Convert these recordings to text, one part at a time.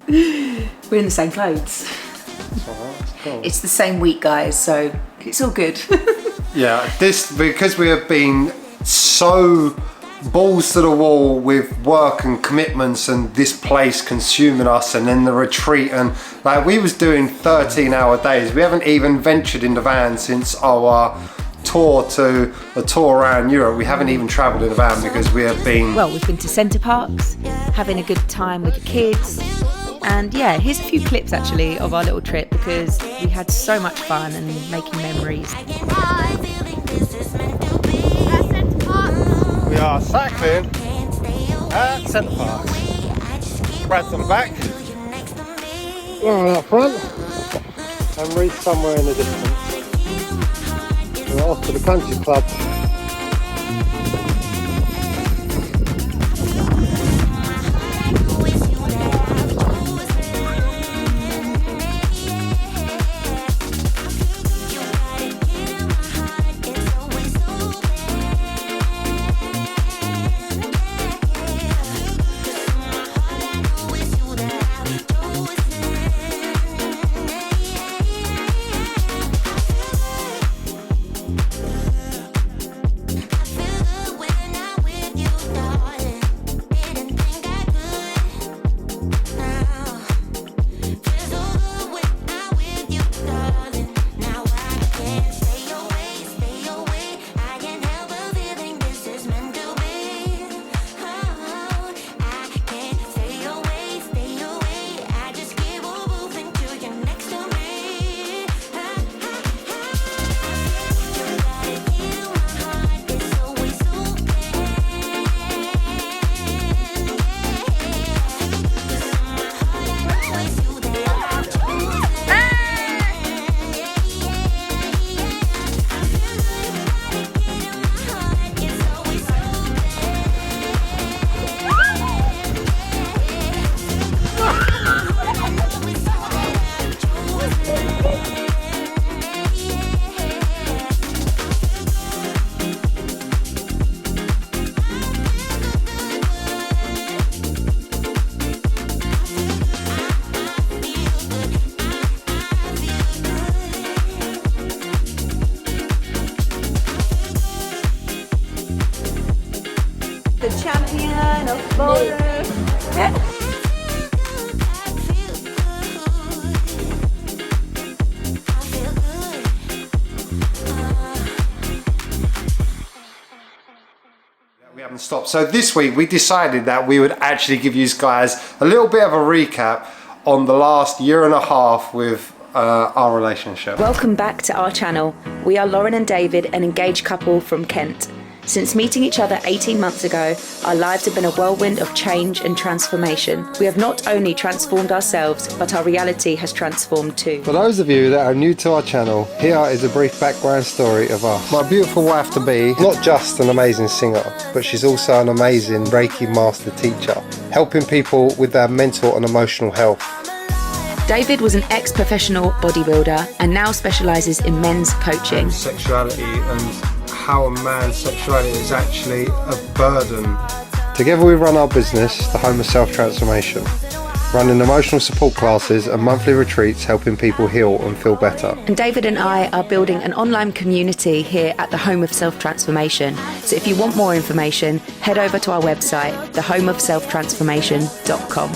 We're in the same clothes. Cool. It's the same week, guys, so it's all good. Yeah, because we have been so balls to the wall with work and commitments and this place consuming us, and then the retreat, and like we was doing 13-hour days. We haven't even ventured in the van since our tour around Europe. We haven't even travelled in a van because we have been... Well, we've been to Centre Parks, having a good time with the kids. And yeah, here's a few clips actually of our little trip because we had so much fun and making memories. We are cycling at Centre Parks. Brad's on the back, Lauren up front, and Reece somewhere in the distance. We're off to the country club. The champion of Florida. We haven't stopped. So this week we decided that we would actually give you guys a little bit of a recap on the last year and a half with our relationship. Welcome back to our channel. We are Lauren and David, an engaged couple from Kent. Since meeting each other 18 months ago, our lives have been a whirlwind of change and transformation. We have not only transformed ourselves, but our reality has transformed too. For those of you that are new to our channel, here is a brief background story of us. My beautiful wife-to-be, not just an amazing singer, but she's also an amazing Reiki master teacher, helping people with their mental and emotional health. David was an ex-professional bodybuilder and now specialises in men's coaching. And sexuality and how a man's sexuality is actually a burden. Together we run our business, the Home of Self-Transformation, running emotional support classes and monthly retreats helping people heal and feel better. And David and I are building an online community here at the Home of Self-Transformation. So if you want more information, head over to our website, thehomeofselftransformation.com.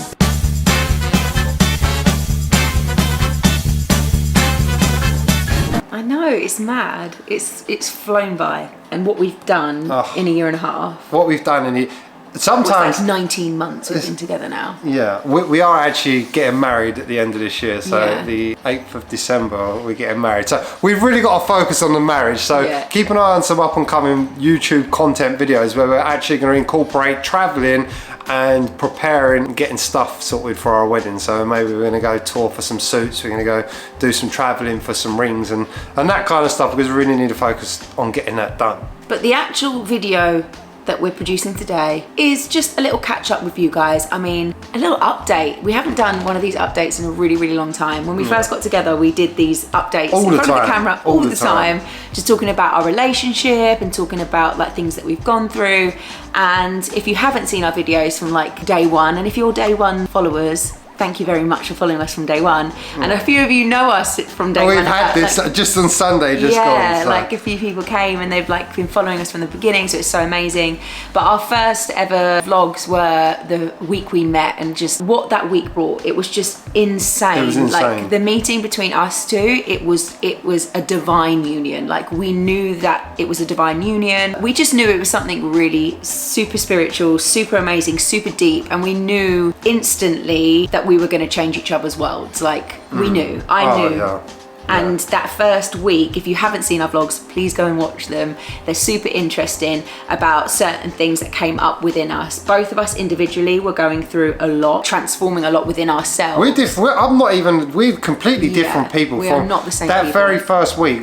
I know, it's mad. It's flown by. And what we've done in a year and a half. What we've done in sometimes... Like 19 months we've been together now. Yeah, we are actually getting married at the end of this year. So the 8th of December, we're getting married. So we've really got to focus on the marriage. So keep an eye on some up and coming YouTube content videos where we're actually going to incorporate traveling and preparing, getting stuff sorted for our wedding. So maybe we're going to go tour for some suits, we're going to go do some traveling for some rings and that kind of stuff, because we really need to focus on getting that done. But the actual video that we're producing today is just a little catch up with you guys. I mean, a little update. We haven't done one of these updates in a really, really long time. When we first got together, we did these updates in front of the camera all the time, just talking about our relationship and talking about like things that we've gone through. And if you haven't seen our videos from like day one, and if you're day one followers, thank you very much for following us from day one. And a few of you know us from day one. We've had this just on Sunday, just gone. So. Like a few people came and they've like been following us from the beginning, so it's so amazing. But our first ever vlogs were the week we met, and just what that week brought, it was just insane. It was insane. Like the meeting between us two, it was a divine union. Like we knew that it was a divine union. We just knew it was something really super spiritual, super amazing, super deep, and we knew instantly that we were going to change each other's worlds. Like we knew, I knew. Yeah. And that first week, if you haven't seen our vlogs, please go and watch them. They're super interesting about certain things that came up within us. Both of us individually were going through a lot, transforming a lot within ourselves. We're completely different people. We are not the same that people. very first week.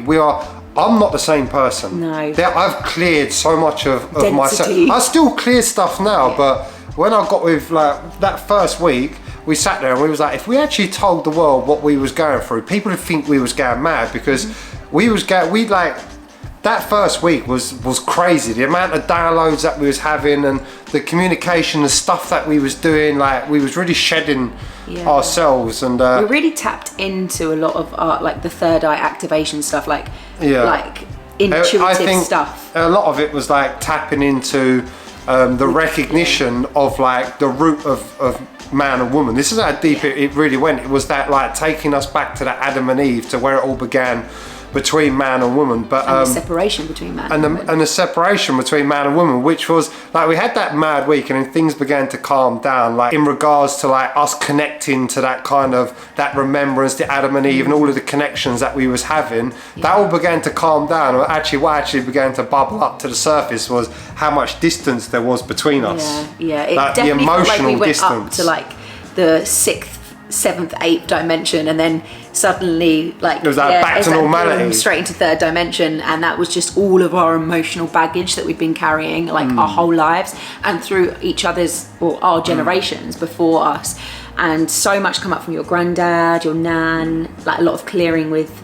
I'm not the same person. No. I've cleared so much of myself. Density. I still clear stuff now, but when I got with like that first week, we sat there and we was like, if we actually told the world what we was going through, people would think we was going mad, because that first week was crazy. The amount of downloads that we was having and the communication, the stuff that we was doing, like we was really shedding ourselves, and we really tapped into a lot of our, like the third eye activation stuff, like intuitive stuff. A lot of it was like tapping into the recognition of like the root of man and woman. This is how deep it really went. It was that like taking us back to that Adam and Eve, to where it all began between man and woman, but and the separation between man and woman. And the separation between man and woman, which was like, we had that mad week, and then things began to calm down, like in regards to like us connecting to that kind of that remembrance to Adam and Eve and all of the connections that we was having. That all began to calm down. What actually began to bubble up to the surface was how much distance there was between us. It like definitely the emotional felt like we went distance up to like the 6th, 7th, 8th dimension, and then suddenly like it was like back to normality, straight into 3rd dimension. And that was just all of our emotional baggage that we've been carrying like our whole lives, and through each other's or our generations before us. And so much come up from your granddad, your nan, like a lot of clearing with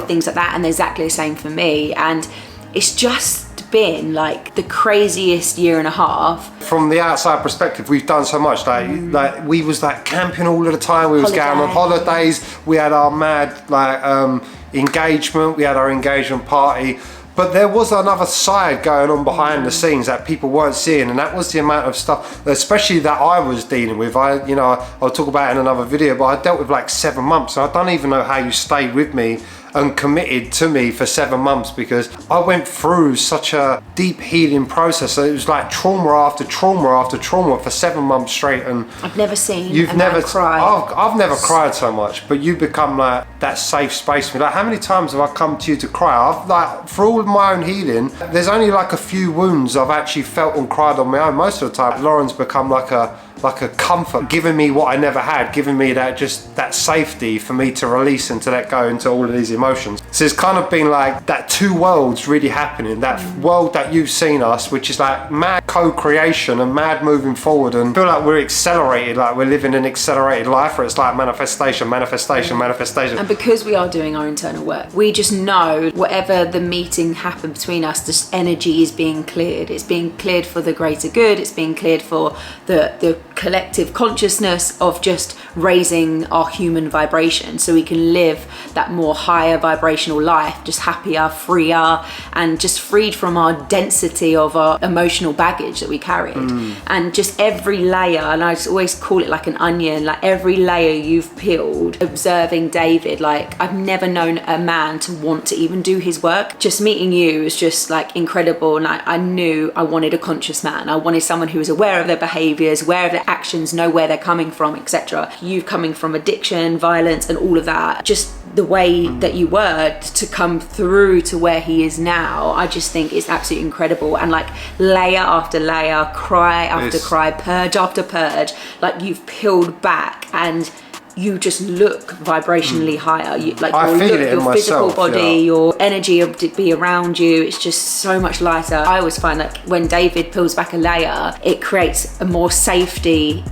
things like that. And exactly the same for me. And it's just been like the craziest year and a half. From the outside perspective, we've done so much. Like we was like camping all of the time. We was going on holidays. We had our mad like engagement. We had our engagement party. But there was another side going on behind the scenes that people weren't seeing, and that was the amount of stuff, especially that I was dealing with. I'll talk about it in another video, but I dealt with like 7 months. So I don't even know how you stayed with me and committed to me for 7 months, because I went through such a deep healing process. So it was like trauma after trauma after trauma for 7 months straight. And I've never seen you've never cried. I've never cried so much, but you become like that safe space for me. Like, how many times have I come to you to cry? I've like, for all of my own healing, there's only like a few wounds I've actually felt and cried on my own. Most of the time, Lauren's become like a comfort, giving me what I never had, giving me that safety for me to release and to let go into all of these emotions. So it's kind of been like that two worlds really happening. That world that you've seen us, which is like mad co-creation and mad moving forward, and I feel like we're accelerated, like we're living an accelerated life where it's like manifestation. And because we are doing our internal work, we just know whatever the meeting happened between us, this energy is being cleared. It's being cleared for the greater good. It's being cleared for the collective consciousness of just raising our human vibration, so we can live that more higher vibrational life, just happier, freer, and just freed from our density of our emotional baggage that we carried. And just every layer, and I just always call it like an onion, like every layer you've peeled, observing David, like I've never known a man to want to even do his work. Just meeting you was just like incredible, and I knew I wanted a conscious man. I wanted someone who was aware of their behaviors, aware of their actions, know where they're coming from, etc. You coming from addiction, violence, and all of that, just the way that you were to come through to where he is now, I just think it's absolutely incredible. And like layer after layer, cry after cry, purge after purge, like you've peeled back and you just look vibrationally higher. You, like I feel it in your physical myself, body, your energy of to be around you, it's just so much lighter. I always find that when David peels back a layer, it creates a more safety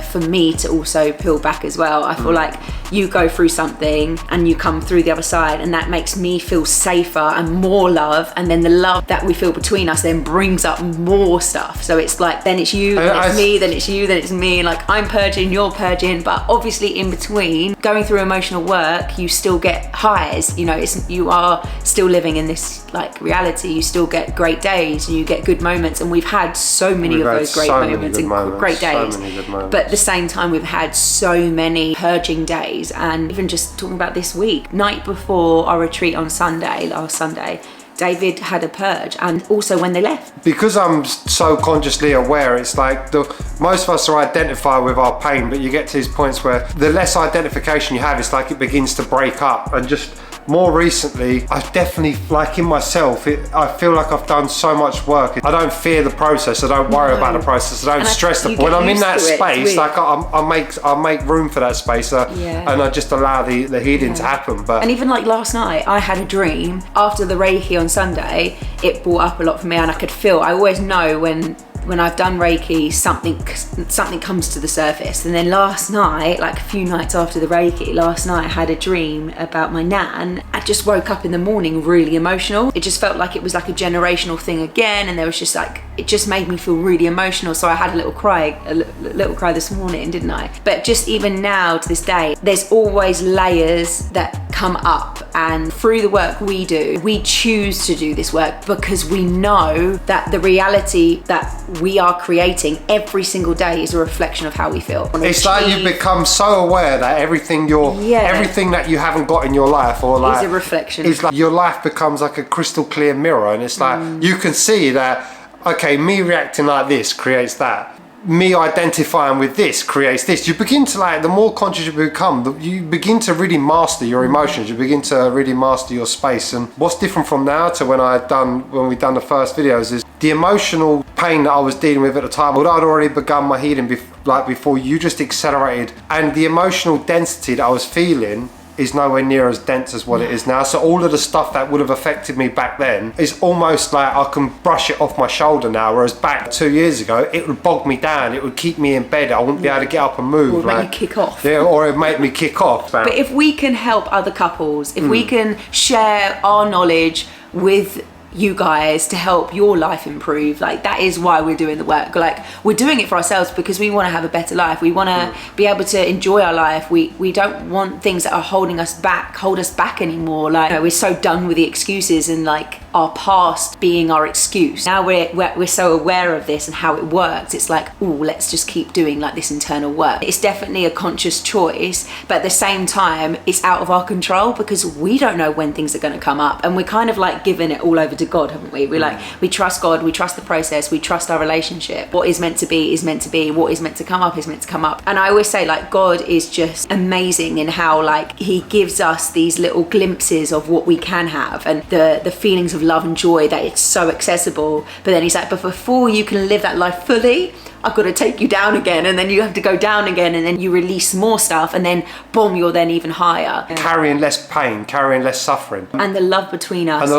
for me to also peel back as well. I feel like you go through something and you come through the other side, and that makes me feel safer and more love, and then the love that we feel between us then brings up more stuff. So it's like, then it's you, then it's me, then it's you, then it's me, and like I'm purging, you're purging, but obviously in between going through emotional work, you still get highs, you know, you are still living in this like reality, you still get great days and you get good moments, and we've had so many of those great moments and great days, but at the same time we've had so many purging days. And even just talking about this week, night before our retreat on Sunday, last Sunday, David had a purge, and also when they left. Because I'm so consciously aware, it's like most of us are identified with our pain, but you get to these points where the less identification you have, it's like it begins to break up. And just more recently, I've definitely, like in myself, I feel like I've done so much work. I don't fear the process. I don't worry about the process. I don't stress the. When I'm in that space, like I make room for that space, and I just allow the healing to happen. But and even like last night, I had a dream after the Reiki on Sunday. It brought up a lot for me, and I could feel. I always know when I've done Reiki, something comes to the surface. And then last night, like a few nights after the Reiki, last night I had a dream about my nan. I just woke up in the morning really emotional. It just felt like it was like a generational thing again, and there was just like, it just made me feel really emotional. So I had a little cry this morning, didn't I? But just even now to this day, there's always layers that come up, and through the work we do, we choose to do this work because we know that the reality that we are creating every single day is a reflection of how we feel. It's like you become so aware that everything that you haven't got in your life, or like, is a reflection. It's like your life becomes like a crystal clear mirror, and it's like you can see that, okay, me reacting like this creates that. Me identifying with this creates this. You begin to, like, the more conscious you become, you begin to really master your emotions. You begin to really master your space. And what's different from now to when we've done the first videos is the emotional pain that I was dealing with at the time. Although I'd already begun my healing before, you just accelerated, and the emotional density that I was feeling is nowhere near as dense as what it is now. So all of the stuff that would have affected me back then is almost like I can brush it off my shoulder now, whereas back 2 years ago it would bog me down, it would keep me in bed, I wouldn't be able to get up and move. Or make you kick off. Yeah, or it made me kick off. But if we can help other couples, if we can share our knowledge with you guys to help your life improve, like that is why we're doing the work. Like we're doing it for ourselves because we want to have a better life. We want to be able to enjoy our life. We don't want things that are hold us back anymore. Like, you know, we're so done with the excuses and like our past being our excuse. Now we're so aware of this and how it works. It's like, oh, let's just keep doing like this internal work. It's definitely a conscious choice, but at the same time it's out of our control because we don't know when things are going to come up, and we're kind of like giving it all over to God, haven't we? We trust God, we trust the process, we trust our relationship. What is meant to be is meant to be, what is meant to come up is meant to come up. And I always say, like, God is just amazing in how like he gives us these little glimpses of what we can have, and the feelings of love and joy, that it's so accessible. But then he's like, but before you can live that life fully, I've got to take you down again, and then you have to go down again, and then you release more stuff, and then boom, you're then even higher. Carrying less pain, carrying less suffering. And the love between us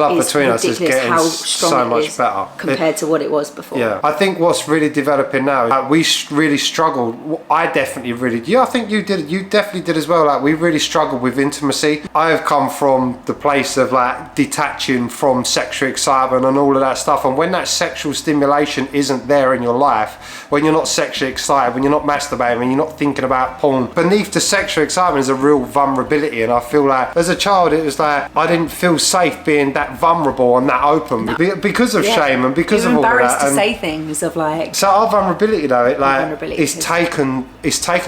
is getting how strong so much better compared to what it was before. Yeah, I think what's really developing now, like, we really struggled. I definitely really, I think you did. You definitely did as well. Like, we really struggled with intimacy. I have come from the place of like detaching from sexual excitement and all of that stuff, and when that sexual stimulation isn't there in your life, when you're not sexually excited, when you're not masturbating, when you're not thinking about porn, beneath the sexual excitement is a real vulnerability. And I feel like as a child, it was like I didn't feel safe being that vulnerable and that open because of shame and because of all that. You're embarrassed to say things of like. So our vulnerability though, it's taken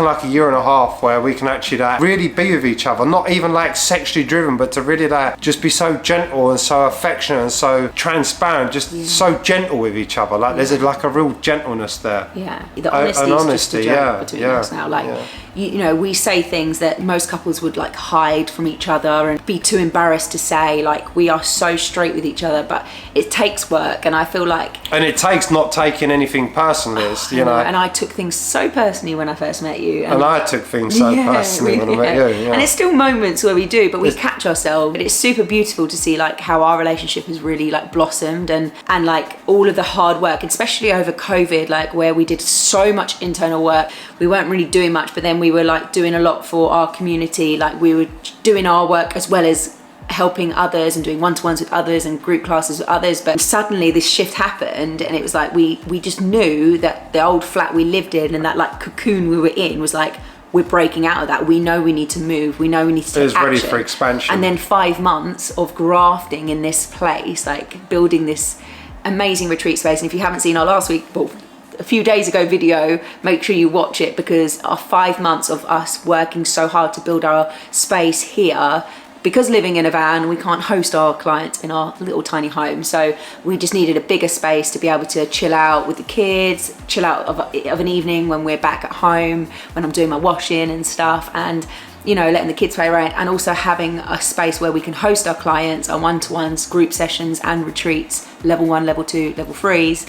like a year and a half where we can actually like really be with each other, not even like sexually driven, but to really like just be so gentle and so affectionate and so transparent, just so gentle with each other. Like there's like a real gentleness there. Yeah, the honesty is just a joke between us now. Like, you know, we say things that most couples would like hide from each other and be too embarrassed to say. Like, we are so straight with each other, but it takes work, and I feel like. And it takes not taking anything personally, you know. And I took things so personally when I first met you. And I took things so personally when I met you. Yeah. And it's still moments where we do, but we catch ourselves. But it's super beautiful to see like how our relationship has really like blossomed, and like all of the hard work, especially over COVID, like where we we did so much internal work. We weren't really doing much, but then we were like doing a lot for our community. Like we were doing our work as well as helping others and doing one-to-ones with others and group classes with others. But suddenly this shift happened, and it was like we just knew that the old flat we lived in and that like cocoon we were in was like, we're breaking out of that. We know we need to move. We know we need to take action. It was ready for expansion. And then 5 months of grafting in this place, like building this amazing retreat space. And if you haven't seen our last week, well, a few days ago video, make sure you watch it, because our 5 months of us working so hard to build our space here, because living in a van, we can't host our clients in our little tiny home. So we just needed a bigger space to be able to chill out with the kids, chill out of an evening when we're back at home, when I'm doing my washing and stuff, and you know, letting the kids play around, and also having a space where we can host our clients, our one-to-ones, group sessions and retreats, level 1, level 2, level 3s.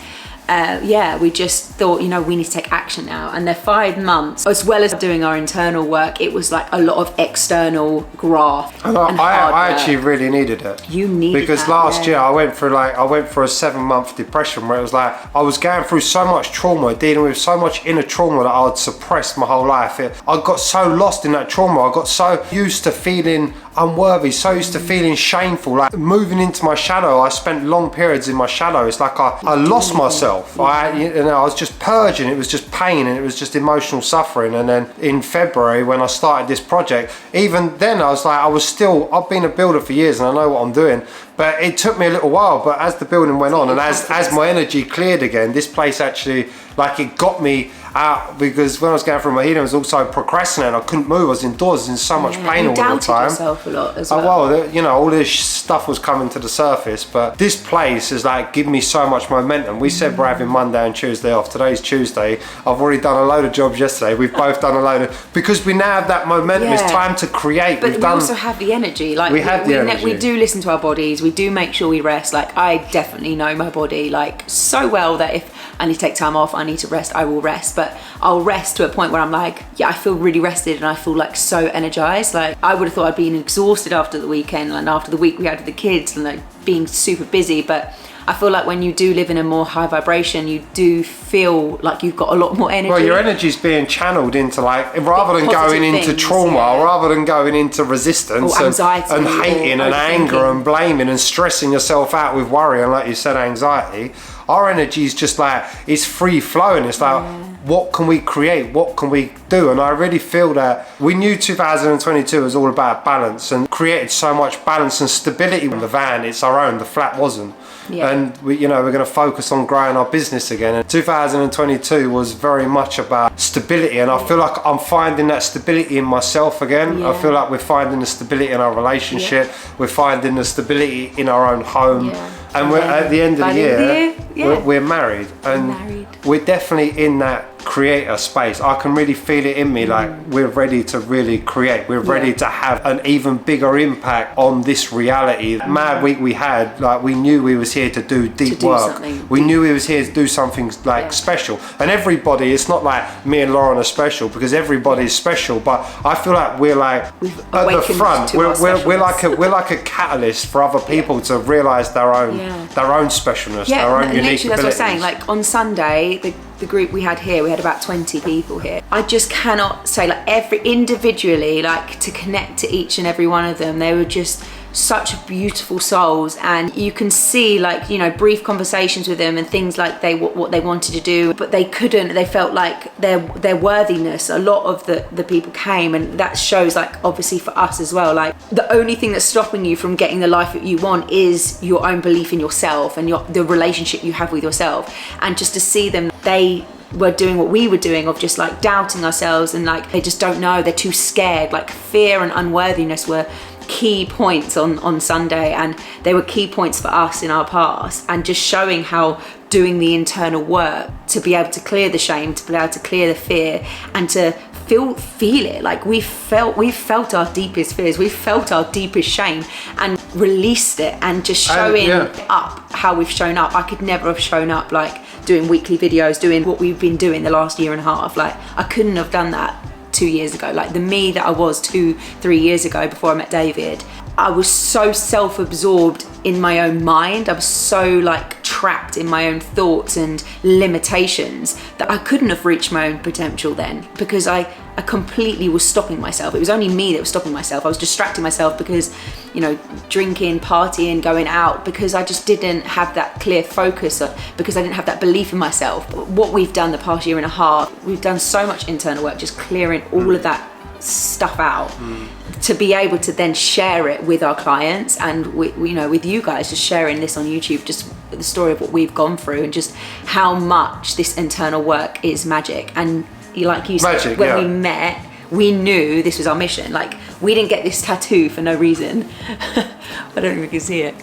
We just thought, you know, we need to take action now. And the 5 months, as well as doing our internal work, it was like a lot of external graft. And I actually really needed it. You needed because that, last year I went for a 7-month depression where it was like I was going through so much trauma, dealing with so much inner trauma that I'd suppressed my whole life. I got so lost in that trauma. I got so used to feeling unworthy, so used to feeling shameful, like moving into my shadow. I spent long periods in my shadow. It's like I lost myself. I was just purging. It was just pain and it was just emotional suffering. And then in February when I started this project, even then I was like, I've been a builder for years and I know what I'm doing, but it took me a little while. But as the building went on and as my energy cleared again, this place actually, like, it got me out, because when I was going through my healing I was also procrastinating. I couldn't move. I was indoors. I was in so much pain all the time. You doubted yourself a lot as well. Well, you know, all this stuff was coming to the surface, but this place has like given me so much momentum. We said we're having Monday and Tuesday off. Today's Tuesday. I've already done a load of jobs yesterday. We've both done a load of, because we now have that momentum. It's time to create. But we also have the energy. Like we do listen to our bodies. We do make sure we rest. Like I definitely know my body like so well that if I need to take time off, I need to rest, I will rest. But I'll rest to a point where I'm like, yeah, I feel really rested and I feel like so energized. Like I would have thought I'd been exhausted after the weekend and after the week we had with the kids and like being super busy. But I feel like when you do live in a more high vibration, you do feel like you've got a lot more energy. Well, your energy's being channeled into like, rather than going into trauma, rather than going into resistance and hating and anger and blaming and stressing yourself out with worry and, like you said, anxiety, our energy is just like, it's free flowing. It's like, what can we create? What can we do? And I really feel that we knew 2022 was all about balance and created so much balance and stability in the van. It's our own, the flat wasn't. Yeah. And we're going to focus on growing our business again. And 2022 was very much about stability, and I feel like I'm finding that stability in myself again. I feel like we're finding the stability in our relationship. We're finding the stability in our own home. And we're at the end of the year, we're married, and we're definitely in that creator space. I can really feel it in me, like we're ready to really create. We're ready to have an even bigger impact on this reality. Mad week we had, like we knew we was here to do deep work. We knew we was here to do something like special. And everybody, it's not like me and Lauren are special, because everybody is special, but I feel like we're like at the front. We're like a catalyst for other people to realise their own specialness, their own unique abilities. That's what I'm saying. Like on Sunday, the group we had here, we had about 20 people here. I just cannot say, like, every individually, like, to connect to each and every one of them, they were just such beautiful souls. And you can see, like, you know, brief conversations with them and things like what they wanted to do, but they couldn't. They felt like their worthiness. A lot of the people came, and that shows, like, obviously for us as well, like the only thing that's stopping you from getting the life that you want is your own belief in yourself and the relationship you have with yourself. And just to see them, they were doing what we were doing, of just like doubting ourselves, and like they just don't know, they're too scared. Like fear and unworthiness were key points on Sunday, and they were key points for us in our past, and just showing how doing the internal work to be able to clear the shame, to be able to clear the fear, and to feel it. Like we felt our deepest fears, we felt our deepest shame, and released it, and just showing up how we've shown up. I could never have shown up like doing weekly videos, doing what we've been doing the last year and a half. Like I couldn't have done that 2 years ago. Like the me that I was 2-3 years ago before I met David, I was so self-absorbed in my own mind. I was so like trapped in my own thoughts and limitations that I couldn't have reached my own potential then, because I completely was stopping myself. It was only me that was stopping myself. I was distracting myself because, you know, drinking, partying, going out, because I just didn't have that clear focus, because I didn't have that belief in myself. What we've done the past year and a half, we've done so much internal work, just clearing all of that stuff out to be able to then share it with our clients and with you guys, just sharing this on YouTube, just the story of what we've gone through and just how much this internal work is magic. And like you said, when we met, we knew this was our mission. Like, we didn't get this tattoo for no reason. I don't know if you can see it.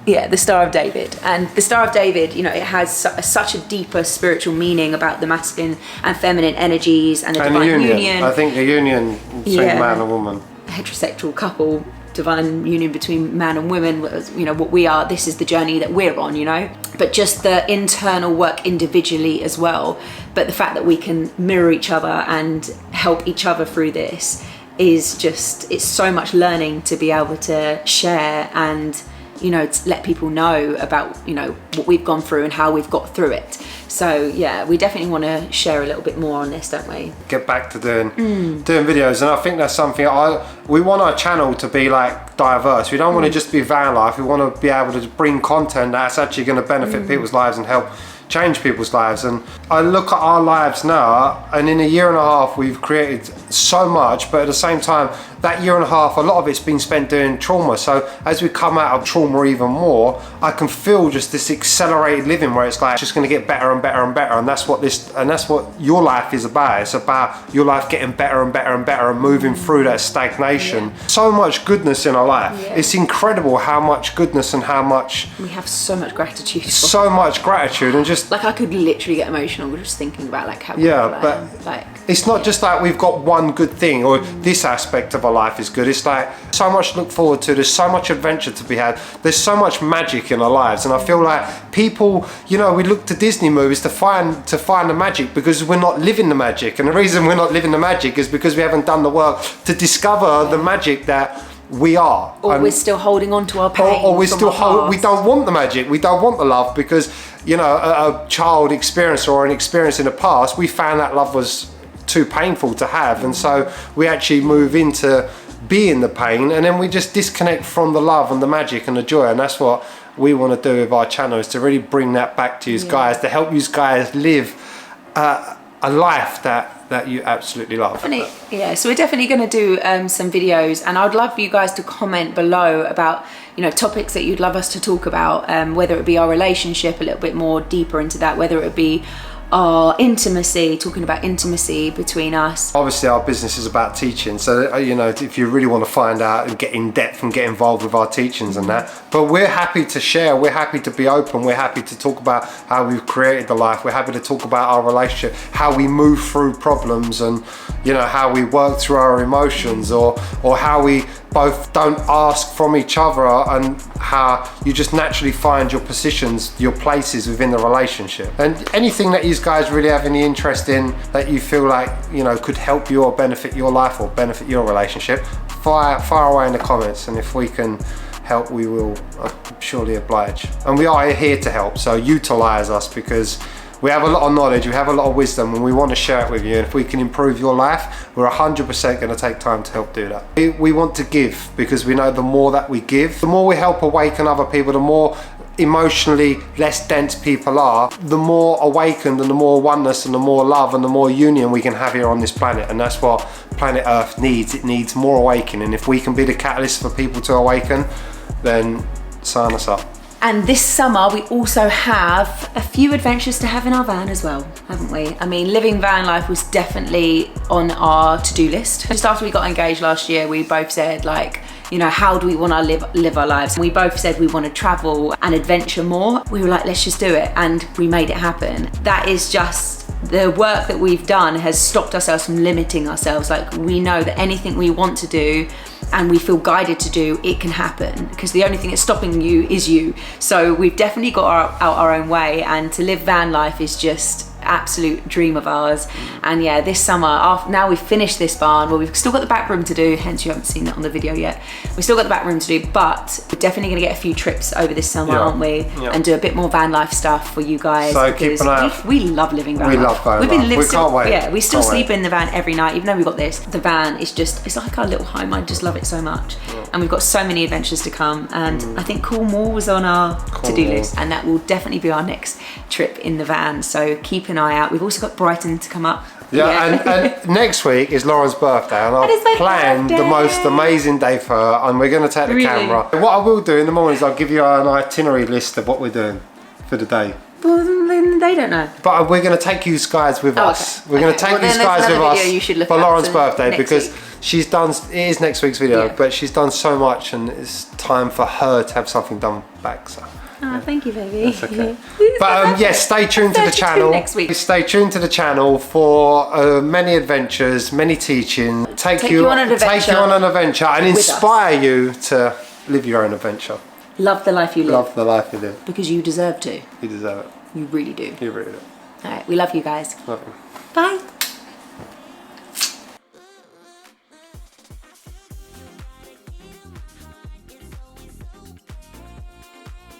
Yeah, the Star of David. And the Star of David, it has such a deeper spiritual meaning about the masculine and feminine energies and the divine union. I think the union between man and woman. Heterosexual couple, divine union between man and women, what we are, this is the journey that we're on, But just the internal work individually as well. But the fact that we can mirror each other and help each other through this is just, it's so much learning to be able to share and to let people know about what we've gone through and how we've got through it. So yeah, we definitely want to share a little bit more on this, don't we? Get back to doing videos, and I think that's something we want our channel to be like diverse. We don't want to just be van life. We want to be able to bring content that's actually going to benefit people's lives and help change people's lives. And I look at our lives now, and in a year and a half we've created so much, but at the same time, that year and a half, a lot of it's been spent doing trauma. So as we come out of trauma even more, I can feel just this accelerated living where it's like just going to get better and better and better. And that's what your life is about. It's about your life getting better and better and better and moving through that stagnation. Yeah. So much goodness in our life. Yeah. It's incredible how much goodness and how much we have. So much gratitude for. So much gratitude, and just like I could literally get emotional just thinking about like how but it's not just like we've got one good thing or this aspect of our life is good. It's like so much to look forward to. There's so much adventure to be had. There's so much magic in our lives, and I feel like people, we look to Disney movies to find the magic because we're not living the magic. And the reason we're not living the magic is because we haven't done the work to discover the magic that we are. Or we're still holding on to our pain. Or we're still we don't want the magic. We don't want the love because a child experience or an experience in the past, we found that love was too painful to have, and so we actually move into being the pain, and then we just disconnect from the love and the magic and the joy. And that's what we want to do with our channel, is to really bring that back to you guys, to help you guys live a life that you absolutely love. So we're definitely going to do some videos, and I'd love for you guys to comment below about topics that you'd love us to talk about, whether it be our relationship, a little bit more deeper into that, whether it be our intimacy, talking about intimacy between us. Obviously our business is about teaching, so if you really want to find out and get in depth and get involved with our teachings and that, but we're happy to share, we're happy to be open, we're happy to talk about how we've created the life, we're happy to talk about our relationship, how we move through problems, and how we work through our emotions, or how we both don't ask from each other, and how you just naturally find your positions, your places within the relationship. And anything that you guys really have any interest in that you feel like could help you or benefit your life or benefit your relationship, fire away in the comments, and if we can help, we will surely oblige. And we are here to help, so utilize us, because we have a lot of knowledge, we have a lot of wisdom, and we want to share it with you. And if we can improve your life, we're 100% going to take time to help do that. We want to give, because we know the more that we give, the more we help awaken other people, the more emotionally less dense people are, the more awakened and the more oneness and the more love and the more union we can have here on this planet. And that's what planet Earth needs. It needs more awakening. And if we can be the catalyst for people to awaken, then sign us up. And this summer we also have a few adventures to have in our van as well, haven't we? I mean, living van life was definitely on our to-do list. Just after we got engaged last year, we both said how do we want to live our lives? We both said we want to travel and adventure more. We were like, let's just do it, and we made it happen. That is just the work that we've done has stopped ourselves from limiting ourselves. Like, we know that anything we want to do and we feel guided to do, it can happen, because the only thing that's stopping you is you. So we've definitely got our own way, and to live van life is just absolute dream of ours. And yeah, this summer, now we've finished this barn, well, we've still got the back room to do, hence you haven't seen that on the video yet. We've still got the back room to do, but we're definitely going to get a few trips over this summer, aren't we? And do a bit more van life stuff for you guys. So keep an eye out. We love living van life. We love van life. We can't wait. Yeah, we still sleep in the van every night, even though we've got this. The van is just, it's like our little home. I just love it so much. And we've got so many adventures to come. And I think Cornwall was on our to-do list, and that will definitely be our next trip in the van. So keep an eye out. We've also got Brighton to come up. And next week is Lauren's birthday, and I've planned the most amazing day for her, and we're going to take the camera. What I will do in the morning is I'll give you an itinerary list of what we're doing for the day. Well, then they don't know. But we're going to take you guys with us. Okay. We're going to take you guys with us for Lauren's birthday, because she's done, it is next week's video, but she's done so much, and it's time for her to have something done back. So. Oh, thank you, baby. That's okay. But yes, stay tuned to the channel. Next week. Stay tuned to the channel for many adventures, many teaching. Take you on an adventure and inspire you to live your own adventure. Love the life you live. Love the life you live. Because you deserve to. You deserve it. You really do. You really do. All right, we love you guys. Love you. Bye.